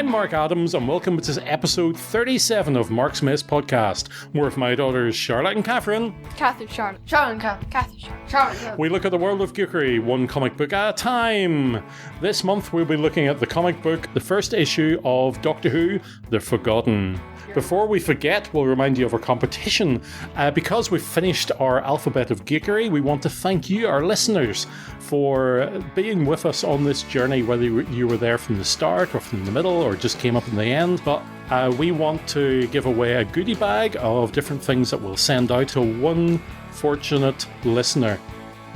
Mark Adams, and welcome to episode 37 of Marksmess Podcast. We're with my daughters Charlotte and Catherine. Charlotte and Catherine. We look at the world of geekery, one comic book at a time. This month we'll be looking at the comic book, the first issue of Doctor Who, The Forgotten. Before we forget, we'll remind you of our competition. Because we've finished our alphabet of geekery, we want to thank you, our listeners, for being with us on this journey, whether you were there from the start or from the middle or just came up in the end. But we want to give away a goodie bag of different things that we'll send out to one fortunate listener.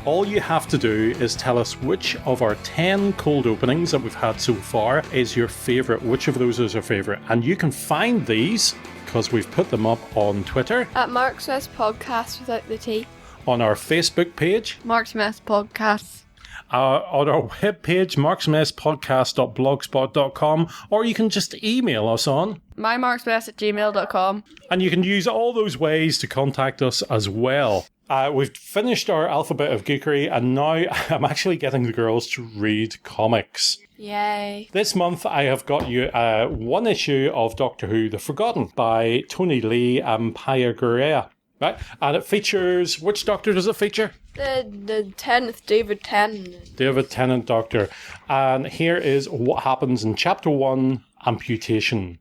All you have to do is tell us which of our 10 cold openings that we've had so far is your favourite, which of those is your favourite. And you can find these, because we've put them up on Twitter. At Marksmess Podcast without the T. On our Facebook page. Marksmess Podcast. On our webpage, marksmesspodcast.blogspot.com, or you can just email us on mymarksmess@gmail.com. And you can use all those ways to contact us as well. We've finished our alphabet of geekery, and now I'm actually getting the girls to read comics. Yay. This month I have got you one issue of Doctor Who, The Forgotten, by Tony Lee and Paya Gurria. Right? And it features, which Doctor does it feature? The 10th, David Tennant. David Tennant Doctor. And here is what happens in Chapter 1, Amputation.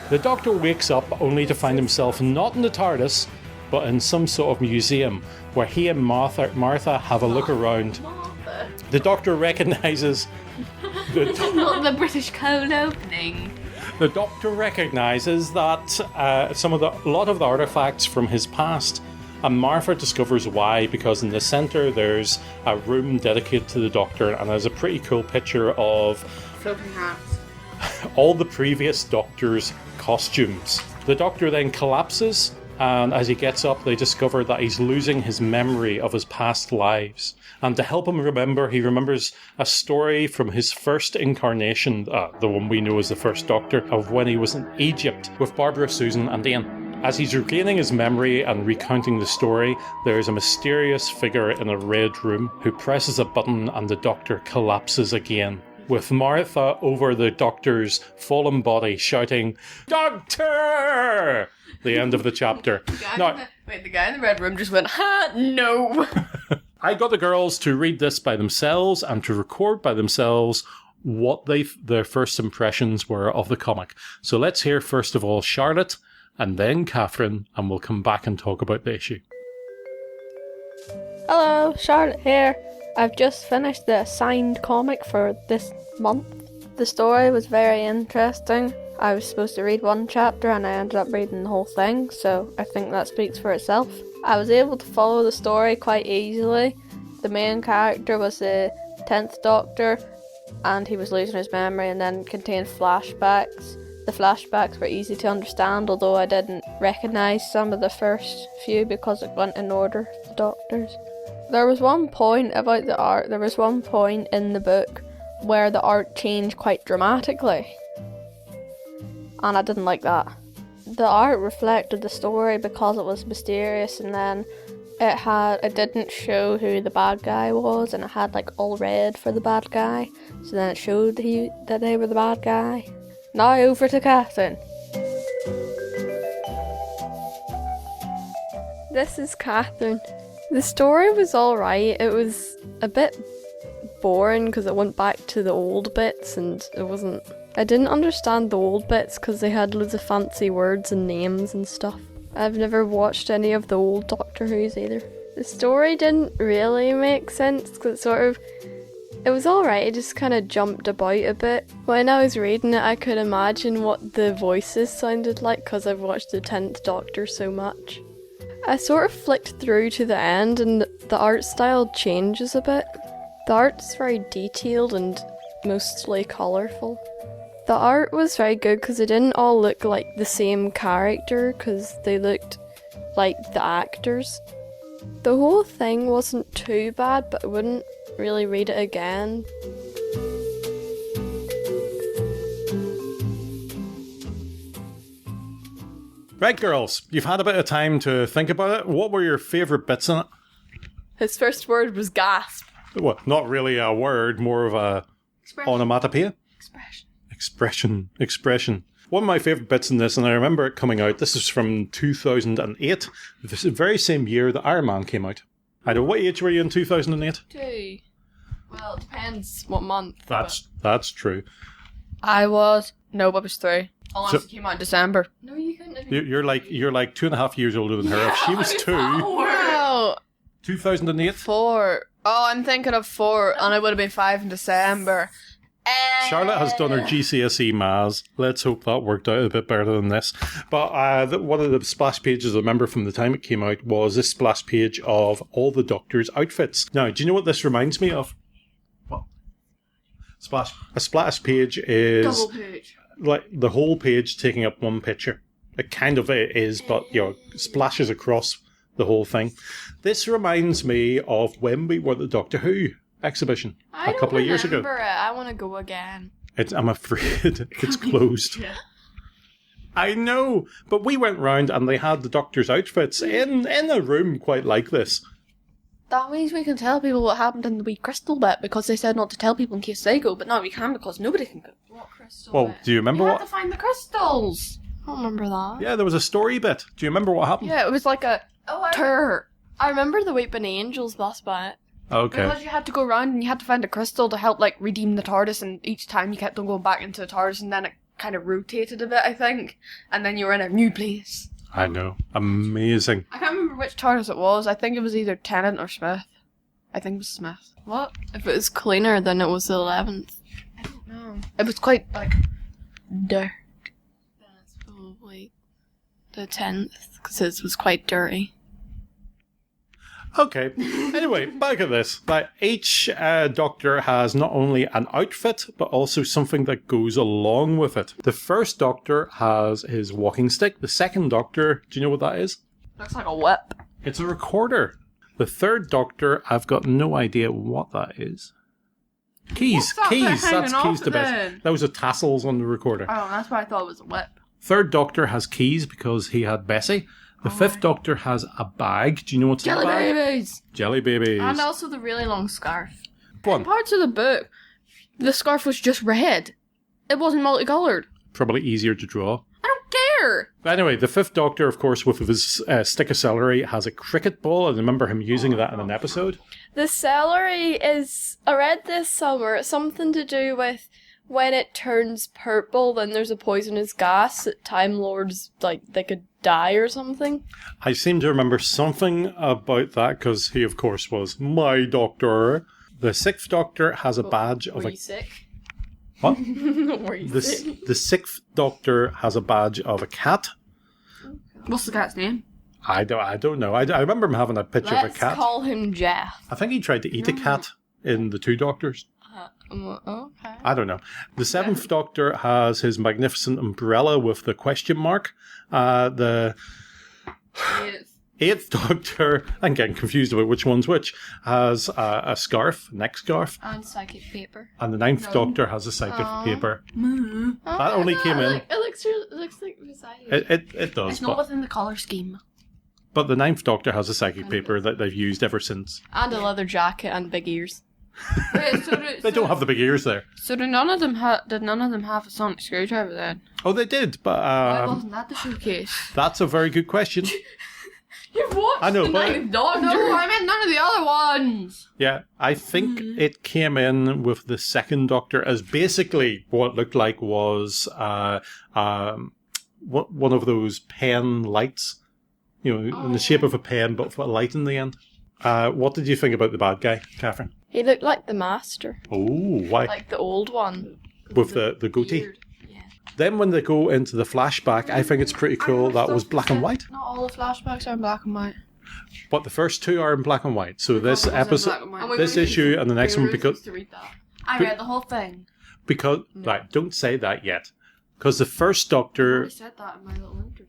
The Doctor wakes up only to find himself not in the TARDIS, but in some sort of museum, where he and Martha have a look around. Martha. The Doctor recognises... Not the British cold opening. The Doctor recognises that a lot of the artefacts from his past, and Martha discovers why, because in the centre there's a room dedicated to the Doctor, and there's a pretty cool picture of Floating hats. all the previous Doctor's costumes. The Doctor then collapses, and as he gets up they discover that he's losing his memory of his past lives. And to help him remember, he remembers a story from his first incarnation, the one we know as the First Doctor, of when he was in Egypt with Barbara, Susan and Ian. As he's regaining his memory and recounting the story, there is a mysterious figure in a red room who presses a button and the Doctor collapses again, with Martha over the Doctor's fallen body shouting, "Doctor!" The end of the chapter. The guy in the red room just went, ha, no. I got the girls to read this by themselves and to record by themselves what their first impressions were of the comic. So let's hear first of all Charlotte and then Catherine, and we'll come back and talk about the issue. Hello, Charlotte here. I've just finished the signed comic for this month. The story was very interesting. I was supposed to read one chapter and I ended up reading the whole thing, so I think that speaks for itself. I was able to follow the story quite easily. The main character was the 10th Doctor, and he was losing his memory and then contained flashbacks. The flashbacks were easy to understand, although I didn't recognise some of the first few because it went in order, the Doctors. There was one point about the art, there was one point in the book where the art changed quite dramatically. And I didn't like that. The art reflected the story because it was mysterious, and then it didn't show who the bad guy was, and it had like all red for the bad guy, so then it showed that they were the bad guy. Now over to Catherine. This is Catherine. The story was alright. It was a bit boring because it went back to the old bits, and I didn't understand the old bits because they had loads of fancy words and names and stuff. I've never watched any of the old Doctor Who's either. The story didn't really make sense because it was alright, it just kind of jumped about a bit. When I was reading it, I could imagine what the voices sounded like because I've watched the 10th Doctor so much. I sort of flicked through to the end and the art style changes a bit. The art's very detailed and mostly colourful. The art was very good because they didn't all look like the same character because they looked like the actors. The whole thing wasn't too bad, but I wouldn't really read it again. Right, girls, you've had a bit of time to think about it. What were your favourite bits in it? His first word was gasp. Well, not really a word, more of a onomatopoeia. Expression. One of my favourite bits in this, and I remember it coming out, this is from 2008. This is the very same year that Iron Man came out. I don't know, what age were you in 2008? 2. Well, it depends what month. That's true. I was 3. Unless it came out in December. No, you couldn't have been. You're like 2.5 years older than her. If she was 2, No, 2008. 4. Oh, I'm thinking of 4, and I would have been 5 in December. Charlotte has done her GCSE Maths. Let's hope that worked out a bit better than this. But one of the splash pages I remember from the time it came out was this splash page of all the Doctor's outfits. Now, do you know what this reminds me of? What? A splash page is Double page. like the whole page taking up one picture. It kind of is, but splashes across the whole thing. This reminds me of when we were at the Doctor Who exhibition a couple of years ago. I want to go again. I'm afraid it's closed. Yeah. I know, but we went round and they had the Doctor's outfits in a room quite like this. That means we can tell people what happened in the wee crystal bit, because they said not to tell people in case they go, but now we can because nobody can go. What crystal? Well, bit? do you remember You what? had to find the crystals. I don't remember that. Yeah, there was a story bit. Do you remember what happened? Yeah, it was like a tour. I remember the Weeping Angels last bit. Okay. Because you had to go around and you had to find a crystal to help, like, redeem the TARDIS, and each time you kept on going back into the TARDIS, and then it kind of rotated a bit, I think. And then you were in a new place. I know. Amazing. I can't remember which TARDIS it was. I think it was either Tennant or Smith. I think it was Smith. What? If it was cleaner, then it was the 11th. I don't know. It was quite, like, dark. Then it's probably the 10th, because it was quite dirty. Okay. Anyway, back at this. Like, each Doctor has not only an outfit, but also something that goes along with it. The first Doctor has his walking stick. The second Doctor, do you know what that is? Looks like a whip. It's a recorder. The third Doctor, I've got no idea what that is. Keys. Keys. That's keys to bits. Those are tassels on the recorder. Oh, that's why I thought it was a whip. Third Doctor has keys because he had Bessie. The fifth Doctor has a bag. Do you know what's in the bag? Babies! Jelly babies. And also the really long scarf. One. In parts of the book, the scarf was just red. It wasn't multicolored. Probably easier to draw. I don't care! But anyway, the fifth Doctor, of course, with his stick of celery, has a cricket ball. I remember him using that in an episode. The celery is, I read this somewhere, it's something to do with when it turns purple, then there's a poisonous gas that Time Lords, like, they could die or something. I seem to remember something about that because he, of course, was my Doctor. The sixth Doctor has a badge of Were a... you sick? What? Were you sick? The sixth Doctor has a badge of a cat. What's the cat's name? I don't know. I remember him having a picture of a Let's cat. call him Jeff. I think he tried to eat a cat in the two Doctors. Okay. I don't know. The seventh Doctor has his magnificent umbrella with the question mark. The eighth Doctor, I'm getting confused about which one's which, has a scarf, neck scarf. And psychic paper. And the ninth Doctor has a psychic paper. That only came in. It looks like beside it. It does. It's not within the colour scheme. But the ninth Doctor has a psychic paper that they've used ever since. And a leather jacket and big ears. Wait, They don't have the big ears there. So did none of them have a sonic screwdriver then? Oh, they did, but Why wasn't that the showcase? that's a very good question. You've watched I know, the but- Ninth Doctor. No, I meant none of the other ones! Yeah, I think it came in with the second Doctor as basically what looked like was one of those pen lights, in the shape of a pen, but with a light in the end. What did you think about the bad guy, Catherine? He looked like the Master. Oh, why? Like the old one. With the goatee. Beard. Yeah. Then when they go into the flashback, I think it's pretty cool that was black and white. Not all the flashbacks are in black and white. But the first two are in black and white. So this Black and episode, white. this issue and the next one, because To read that. I read the whole thing. right, don't say that yet. Because the first I Doctor, said that in my little interview.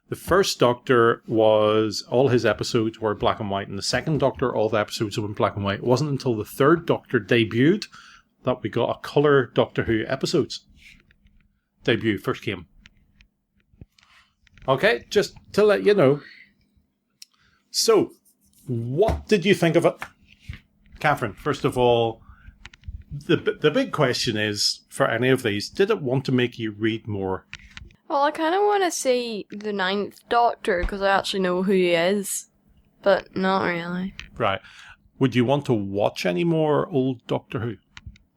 the first Doctor was, all his episodes were black and white, and the second Doctor, all the episodes were in black and white. It wasn't until the third Doctor debuted that we got a colour Doctor Who episodes. Debut first came. Okay, just to let you know. So, what did you think of it? Catherine, first of all, the big question is, for any of these, did it want to make you read more? Well, I kind of want to say the Ninth Doctor, because I actually know who he is. But not really. Right. Would you want to watch any more old Doctor Who?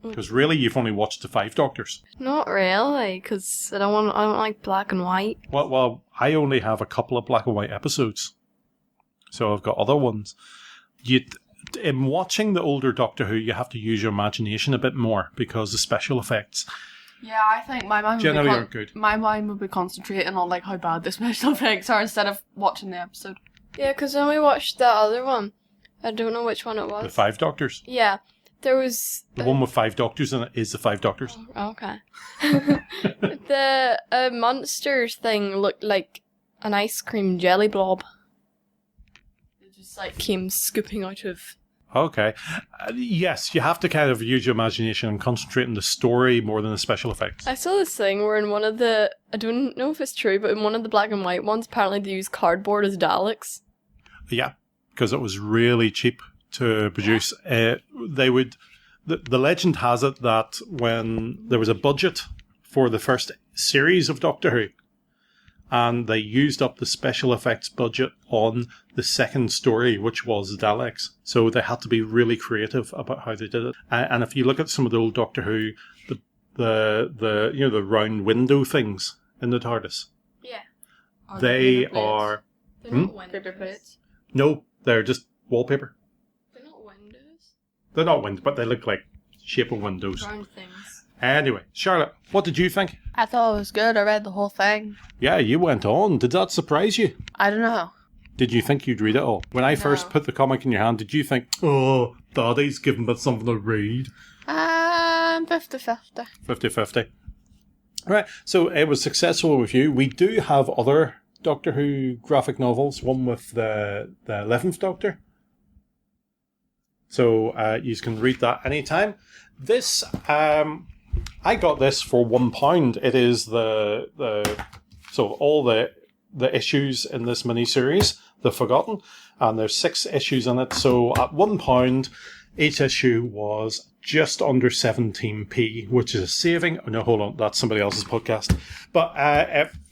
Because really, you've only watched the 5 Doctors. Not really, because I don't like black and white. Well, I only have a couple of black and white episodes, so I've got other ones. In watching the older Doctor Who, you have to use your imagination a bit more because the special effects. Yeah, I think my mind generally aren't good. My mind would be concentrating on like how bad the special effects are instead of watching the episode. Yeah, because when we watched that other one, I don't know which one it was. The 5 Doctors. Yeah, there was... The one with 5 Doctors in it is the 5 Doctors. Oh, okay. The monsters thing looked like an ice cream jelly blob. It just like came scooping out of... Okay. Yes, you have to kind of use your imagination and concentrate on the story more than the special effects. I saw this thing where in one of the... I don't know if it's true, but in one of the black and white ones, apparently they use cardboard as Daleks. Yeah, because it was really cheap to produce. They would... The legend has it that when there was a budget for the first series of Doctor Who, and they used up the special effects budget on the second story, which was Daleks. So they had to be really creative about how they did it. And if you look at some of the old Doctor Who, the round window things in the TARDIS. Yeah. They are... They're not paper plates. No, they're just wallpaper. They're not windows. They're not windows, but they look like shape of windows. Round things. Anyway, Charlotte, what did you think? I thought it was good. I read the whole thing. Yeah, you went on. Did that surprise you? I don't know. Did you think you'd read it all? When I first put the comic in your hand, did you think, oh, Daddy's giving me something to read? 50-50. 50-50. Right, so it was successful with you. We do have other Doctor Who graphic novels, one with the 11th Doctor. So you can read that anytime. This, I got this for £1. It is so all the issues in this miniseries, The Forgotten, and there's 6 issues in it. So at £1, each issue was just under 17p, which is a saving. Oh, no, hold on, that's somebody else's podcast. But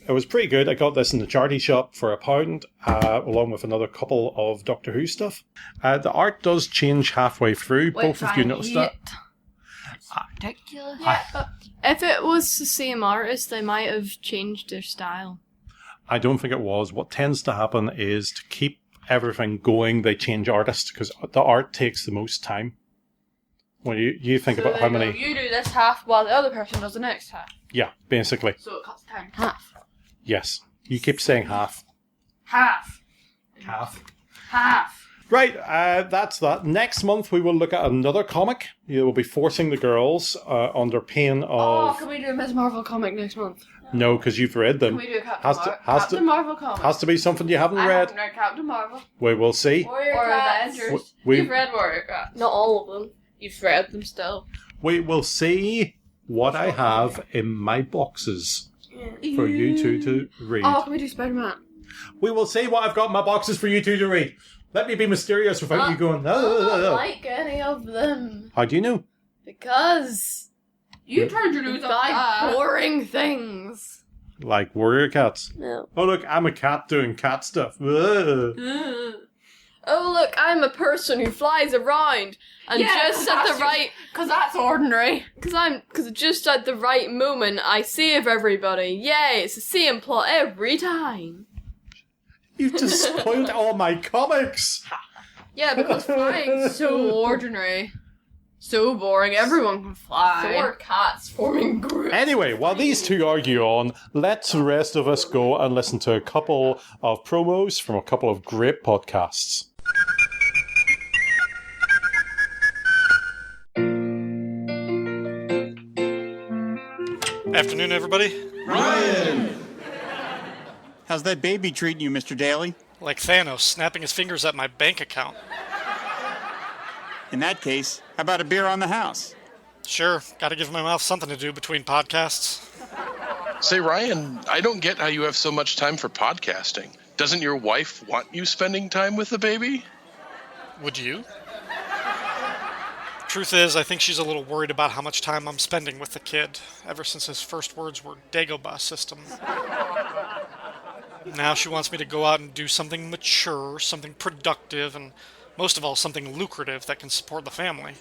it was pretty good. I got this in the charity shop for £1, along with another couple of Doctor Who stuff. The art does change halfway through. Both of you noticed that. It's ridiculous. Yeah, but if it was the same artist, they might have changed their style. I don't think it was. What tends to happen is to keep everything going, they change artists because the art takes the most time. When you think about how many... You do this half while the other person does the next half. Yeah, basically. So it cuts time in half. Yes. You keep saying half. Half. Half. Half. Right, that's that. Next month we will look at another comic. You will be forcing the girls under pain of... Oh, can we do a Ms. Marvel comic next month? No, because you've read them. Can we do a Captain Marvel comic? Has to be something you haven't I read. haven't read Captain Marvel. We will see. Warrior Avengers. You've read Warrior Cats. Not all of them. You've read them still. We will see what I have in my boxes for you two to read. Oh, can we do Spider-Man? We will see what I've got in my boxes for you two to read. Let me be mysterious without you going, I don't like any of them. How do you know? Because You turned your nose up buy that. boring things. Like warrior cats. No. Oh, look, I'm a cat doing cat stuff. Ugh. Oh look, I'm a person who flies around and just at the right... Because that's ordinary. Because just at the right moment I save everybody. Yay, it's the same plot every time. You just spoiled all my comics. Yeah, because flying's so ordinary. So boring. Everyone can fly. 4 cats forming groups. Anyway, while these two argue on, let the rest of us go and listen to a couple of promos from a couple of great podcasts. Afternoon, everybody. Ryan! How's that baby treating you, Mr. Daly? Like Thanos, snapping his fingers at my bank account. In that case, how about a beer on the house? Sure, gotta give my mouth something to do between podcasts. Say, Ryan, I don't get how you have so much time for podcasting. Doesn't your wife want you spending time with the baby? Would you? Truth is, I think she's a little worried about how much time I'm spending with the kid, ever since his first words were Dagobah system. Now she wants me to go out and do something mature, something productive, and most of all, something lucrative that can support the family.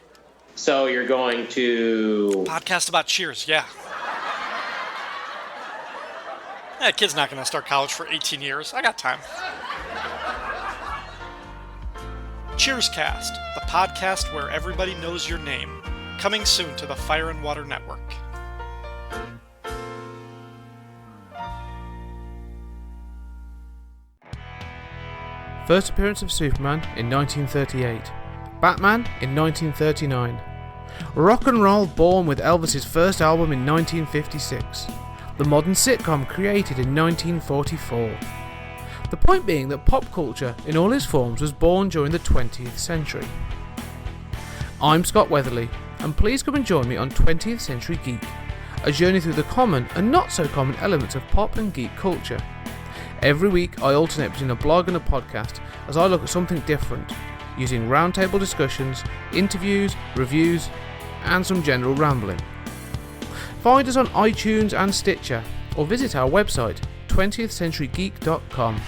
So you're going to... Podcast about Cheers, yeah. That kid's not going to start college for 18 years. I got time. Cheerscast, the podcast where everybody knows your name. Coming soon to the Fire and Water Network. First appearance of Superman in 1938. Batman in 1939. Rock and roll born with Elvis's first album in 1956. The modern sitcom created in 1944. The point being that pop culture in all its forms was born during the 20th century. I'm Scott Weatherly, and please come and join me on 20th Century Geek, a journey through the common and not so common elements of pop and geek culture. Every week I alternate between a blog and a podcast as I look at something different, using roundtable discussions, interviews, reviews, and some general rambling. Find us on iTunes and Stitcher, or visit our website 20thcenturygeek.com.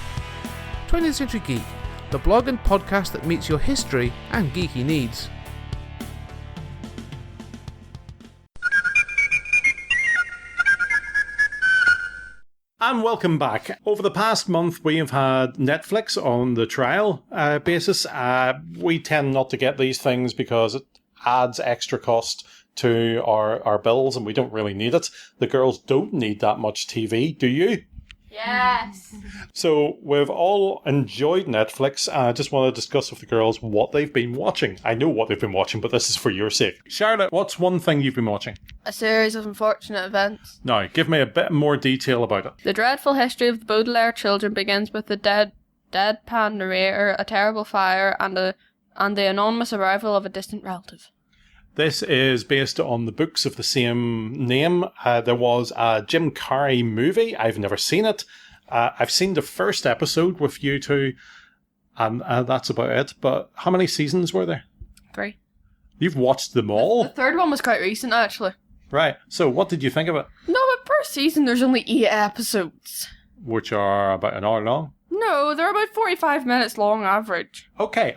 20th Century Geek, the blog and podcast that meets your history and geeky needs. And welcome back. Over the past month, we have had Netflix on the trial basis. We tend not to get these things because it adds extra cost to our bills, and we don't really need it. The girls don't need that much TV, do you? Yes. So we've all enjoyed Netflix. I just want to discuss with the girls what they've been watching. I know what they've been watching, but this is for your sake. Charlotte, what's one thing you've been watching? A series of unfortunate events. Now, give me a bit more detail about it. The dreadful history of the Baudelaire children begins with the deadpan narrator, a terrible fire, and the anonymous arrival of a distant relative. This is based on the books of the same name. There was a Jim Carrey movie. I've never seen it. I've seen the first episode with you two, and that's about it. But how many seasons were there? 3. You've watched them all? The third one was quite recent, actually. Right. So what did you think of it? No, but per season there's only 8 episodes. Which are about an hour long? No, they're about 45 minutes long average. Okay.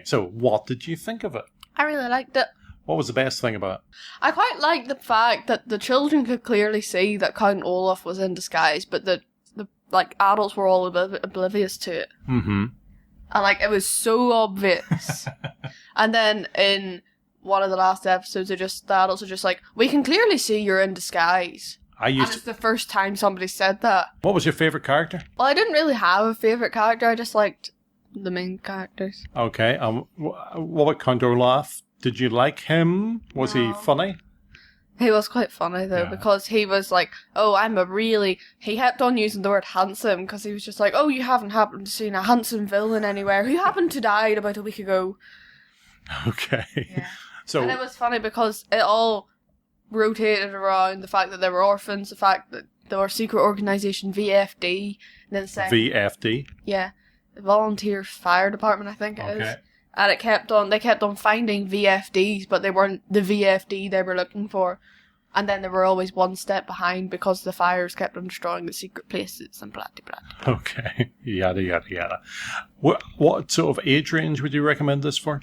So what did you think of it? I really liked it. What was the best thing about it? I quite liked the fact that the children could clearly see that Count Olaf was in disguise, but the adults were all oblivious to it. Mm-hmm. And it was so obvious. And then in one of the last episodes, the adults are just like, we can clearly see you're in disguise. And it's the first time somebody said that. What was your favourite character? Well, I didn't really have a favourite character. I just liked the main characters. Okay. What about Count Olaf? Did you like him? Was he funny? He was quite funny, though, because he was like, he kept on using the word handsome, because he was just like, oh, you haven't happened to see a handsome villain anywhere who happened to die about a week ago. Okay. Yeah. And it was funny because it all rotated around the fact that they were orphans, the fact that they were a secret organisation, VFD, and then VFD? Yeah. The Volunteer Fire Department, I think it is. And they kept on finding VFDs, but they weren't the VFD they were looking for. And then they were always one step behind because the fires kept on destroying the secret places and blah, blah, blah. Okay. Yada, yada, yada. What sort of age range would you recommend this for?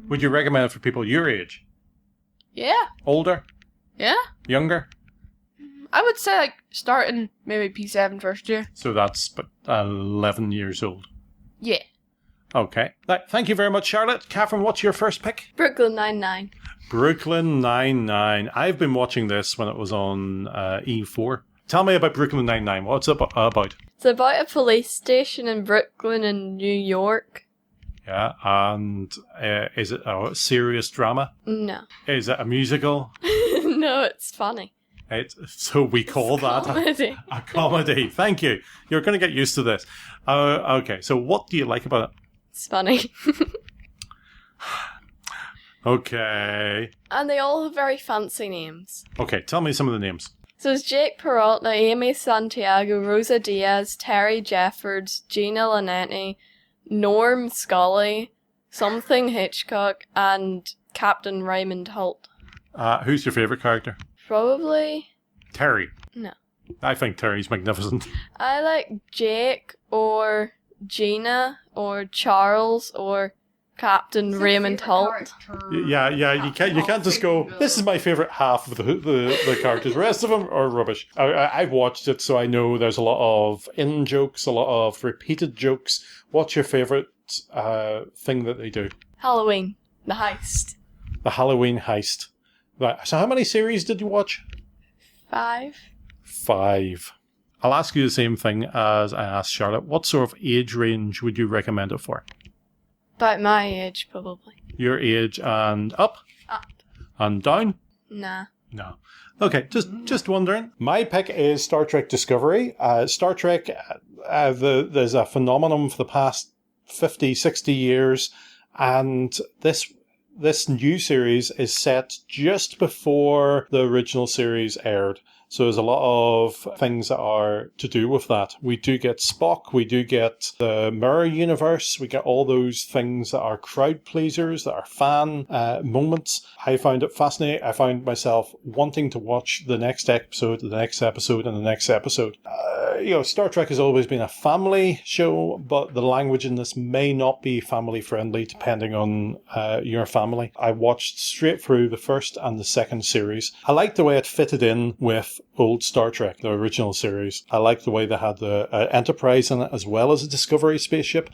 Would you recommend it for people your age? Yeah. Older? Yeah. Younger? I would say starting maybe P7 first year. So that's about 11 years old. Yeah. Okay. Thank you very much, Charlotte. Catherine, what's your first pick? Brooklyn Nine-Nine. Brooklyn Nine-Nine. I've been watching this when it was on E4. Tell me about Brooklyn Nine-Nine. What's it about? It's about a police station in Brooklyn in New York. Yeah, and is it a serious drama? No. Is it a musical? No, it's funny. So we call that a comedy. Thank you. You're going to get used to this. Okay, so what do you like about it? It's funny. Okay. And they all have very fancy names. Okay, tell me some of the names. So it's Jake Peralta, Amy Santiago, Rosa Diaz, Terry Jeffords, Gina Linetti, Norm Scully, Something Hitchcock, and Captain Raymond Holt. Who's your favourite character? Probably. Terry. No. I think Terry's magnificent. I like Jake or Gina or Charles or Captain Raymond Holt. Yeah. You can't just go, this is my favourite half of the characters. The rest of them are rubbish. I've watched it, so I know there's a lot of in-jokes, a lot of repeated jokes. What's your favourite thing that they do? Halloween. The heist. The Halloween heist. Right. So how many series did you watch? 5. 5. I'll ask you the same thing as I asked Charlotte. What sort of age range would you recommend it for? About my age, probably. Your age and up? Up. And down? Nah. No. Okay, just wondering. My pick is Star Trek Discovery. Star Trek, there's a phenomenon for the past 50, 60 years, and this new series is set just before the original series aired. So there's a lot of things that are to do with that. We do get Spock, we do get the Mirror Universe, we get all those things that are crowd pleasers, that are fan moments. I found it fascinating. I found myself wanting to watch the next episode, and the next episode. Star Trek has always been a family show, but the language in this may not be family friendly depending on your family. I watched straight through the first and the second series. I liked the way it fitted in with old Star Trek, the original series. I liked the way they had the Enterprise in it as well as a Discovery spaceship.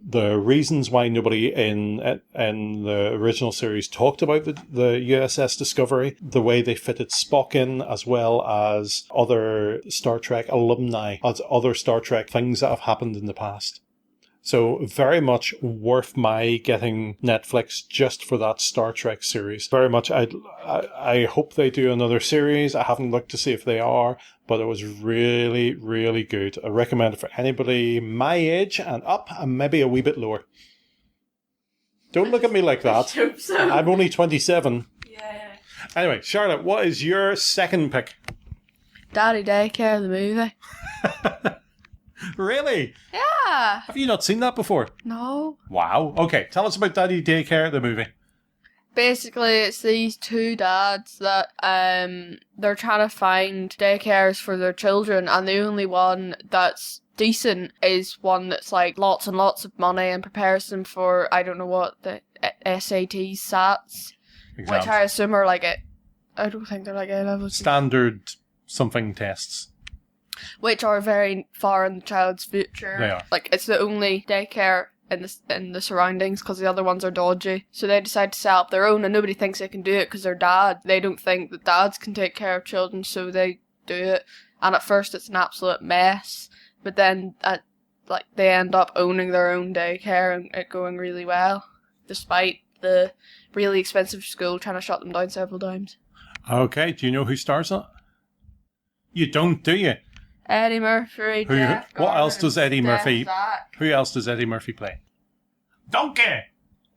The reasons why nobody in the original series talked about the USS Discovery, the way they fitted Spock in, as well as other Star Trek alumni, as other Star Trek things that have happened in the past. So very much worth my getting Netflix just for that Star Trek series. Very much. I hope they do another series. I haven't looked to see if they are, but it was really, really good. I recommend it for anybody my age and up, and maybe a wee bit lower. Don't look at me like that. I hope so. I'm only 27. Yeah. Anyway, Charlotte, what is your second pick? Daddy Daycare, the movie. Really? Yeah. Have you not seen that before? No. Wow. Okay, tell us about Daddy Daycare, the movie. Basically, it's these two dads that they're trying to find daycares for their children, and the only one that's decent is one that's like lots and lots of money and prepares them for, I don't know what, the SATs, SATs, Exams. which I assume are like I don't think they're like A-levels. Standard something tests. Which are very far in the child's future. They are. Like, it's the only daycare in the surroundings because the other ones are dodgy. So they decide to set up their own, and nobody thinks they can do it because they're dad. They don't think that dads can take care of children, so they do it. And at first it's an absolute mess, but then they end up owning their own daycare and it going really well, despite the really expensive school trying to shut them down several times. Okay, do you know who stars in it? You don't, do you? Eddie Murphy. What else does Eddie Murphy? Zach. Who else does Eddie Murphy play? Donkey.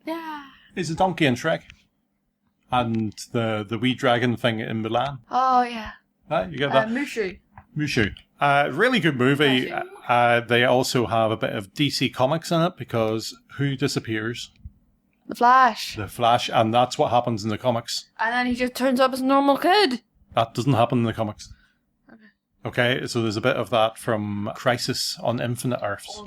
Yeah. He's a donkey in Shrek, and the wee dragon thing in Mulan. Oh yeah. You get that? Mushu. Mushu. Really good movie. They also have a bit of DC Comics in it because who disappears? The Flash. The Flash, and that's what happens in the comics. And then he just turns up as a normal kid. That doesn't happen in the comics. Okay, so there's a bit of that from Crisis on Infinite Earths.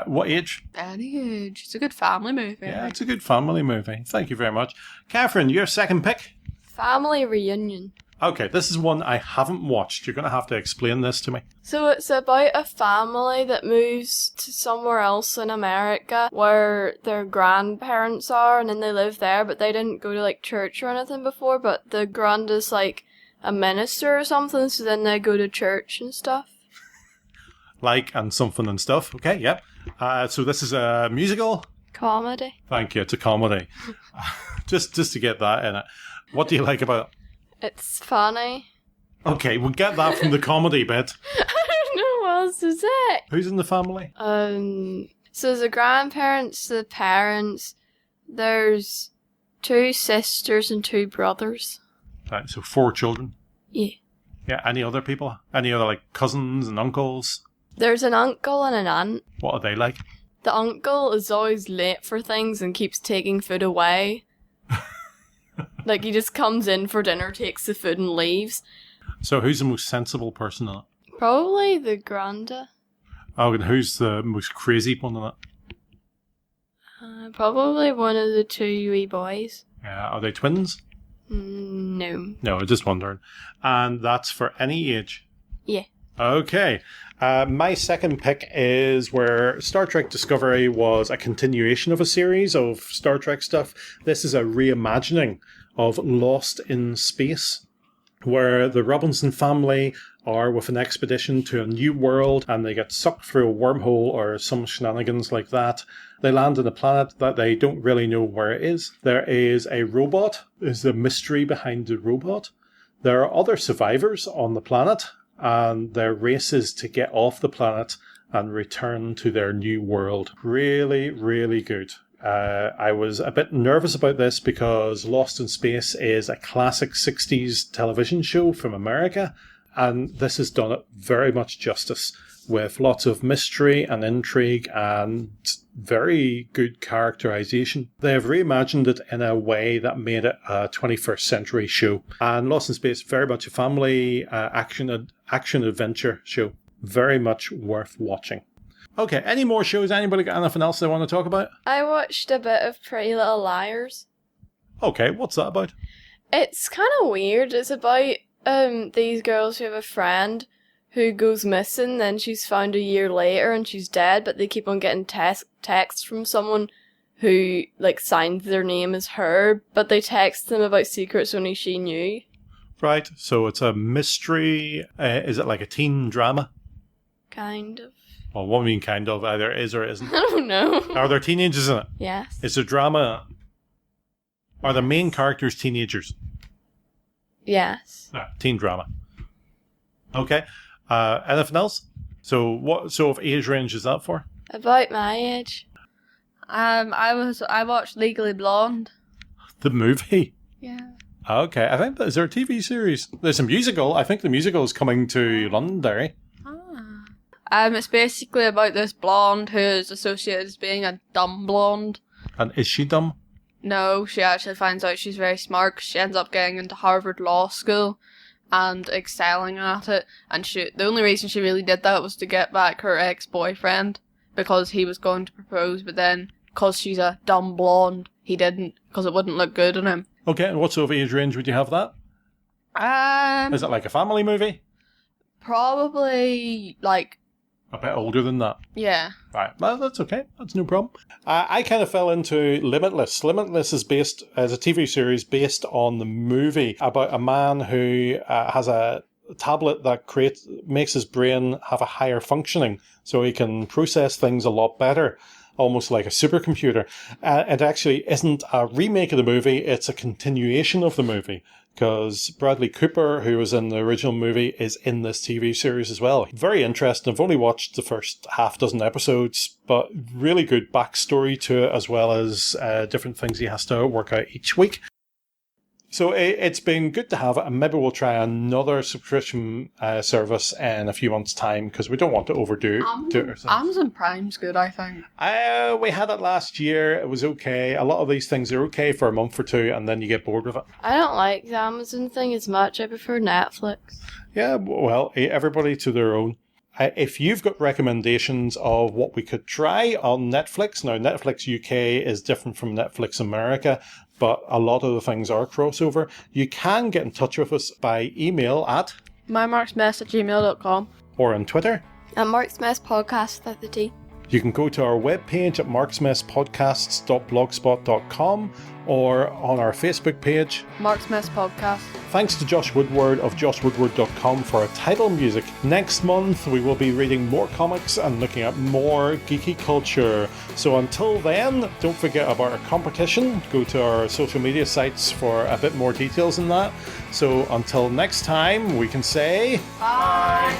What age? Any age. It's a good family movie. Yeah, it's a good family movie. Thank you very much. Catherine, your second pick? Family Reunion. Okay, this is one I haven't watched. You're going to have to explain this to me. So it's about a family that moves to somewhere else in America where their grandparents are, and then they live there, but they didn't go to like church or anything before, but the grand is like a minister or something, so then they go to church and stuff. Like and something and stuff. Okay, yep. So this is a musical? Comedy. Thank you, it's a comedy. just to get that in it. What do you like about it? It's funny. Okay, we'll get that from the comedy bit. I don't know what else to say. Who's in the family? So there's the grandparents, the parents, there's 2 sisters and 2 brothers. Right, so 4 children. Yeah. Yeah, any other people? Any other, like, cousins and uncles? There's an uncle and an aunt. What are they like? The uncle is always late for things and keeps taking food away. Like, he just comes in for dinner, takes the food, and leaves. So who's the most sensible person in it? Probably the Granda. Oh, and who's the most crazy one in it? Probably one of the two wee boys. Yeah, are they twins? No. No, I'm just wondering. And that's for any age? Yeah. Okay. My second pick is where Star Trek Discovery was a continuation of a series of Star Trek stuff. This is a reimagining of Lost in Space, where the Robinson family are with an expedition to a new world and they get sucked through a wormhole or some shenanigans like that. They land on a planet that they don't really know where it is. There is a robot. There's a mystery behind the robot. There are other survivors on the planet, and their race is to get off the planet and return to their new world. Really, really good. I was a bit nervous about this because Lost in Space is a classic 60s television show from America, and this has done it very much justice with lots of mystery and intrigue and very good characterization. They have reimagined it in a way that made it a 21st century show. And Lost in Space, very much a family action-adventure show. Very much worth watching. Okay, any more shows? Anybody got anything else they want to talk about? I watched a bit of Pretty Little Liars. Okay, what's that about? It's kind of weird. It's about these girls who have a friend who goes missing, then she's found a year later and she's dead, but they keep on getting texts from someone who, like, signed their name as her, but they text them about secrets only she knew. Right, so it's a mystery. Is it like a teen drama? Kind of. Well, what do you mean kind of? Either is or isn't. I don't know. Are there teenagers in it? Yes. Is there drama? Are the main characters teenagers? Yes. No, teen drama. Okay. Anything else? So what sort of age range is that for? About my age. I watched Legally Blonde. The movie? Yeah. Okay, I think is there a TV series? There's a musical. I think the musical is coming to Londonderry. It's basically about this blonde who is associated as being a dumb blonde. And is she dumb? No, she actually finds out she's very smart 'cause she ends up getting into Harvard Law School and excelling at it. And the only reason she really did that was to get back her ex-boyfriend because he was going to propose, but then because she's a dumb blonde, he didn't because it wouldn't look good on him. Okay, and what sort of age range would you have that? Is it like a family movie? Probably like a bit older than that. Yeah. Right. Well, that's okay. That's no problem. I kind of fell into Limitless. Limitless is a TV series based on the movie about a man who has a tablet that makes his brain have a higher functioning so he can process things a lot better, almost like a supercomputer. It actually isn't a remake of the movie, it's a continuation of the movie. Because Bradley Cooper, who was in the original movie, is in this TV series as well. Very interesting. I've only watched the first half dozen episodes, but really good backstory to it, as well as different things he has to work out each week. So it's been good to have it, and maybe we'll try another subscription service in a few months' time, because we don't want to overdo it ourselves. Amazon Prime's good, I think. We had it last year. It was okay. A lot of these things are okay for a month or two, and then you get bored with it. I don't like the Amazon thing as much. I prefer Netflix. Yeah, well, everybody to their own. If you've got recommendations of what we could try on Netflix, now Netflix UK is different from Netflix America, but a lot of the things are crossover. You can get in touch with us by email at mymarksmess@gmail.com or on Twitter. At Marksmess Podcast with the T. You can go to our webpage at marksmesspodcasts.blogspot.com or on our Facebook page. Marksmess Podcast. Thanks to Josh Woodward of joshwoodward.com for our title music. Next month, we will be reading more comics and looking at more geeky culture. So until then, don't forget about our competition. Go to our social media sites for a bit more details on that. So until next time, we can say... Bye!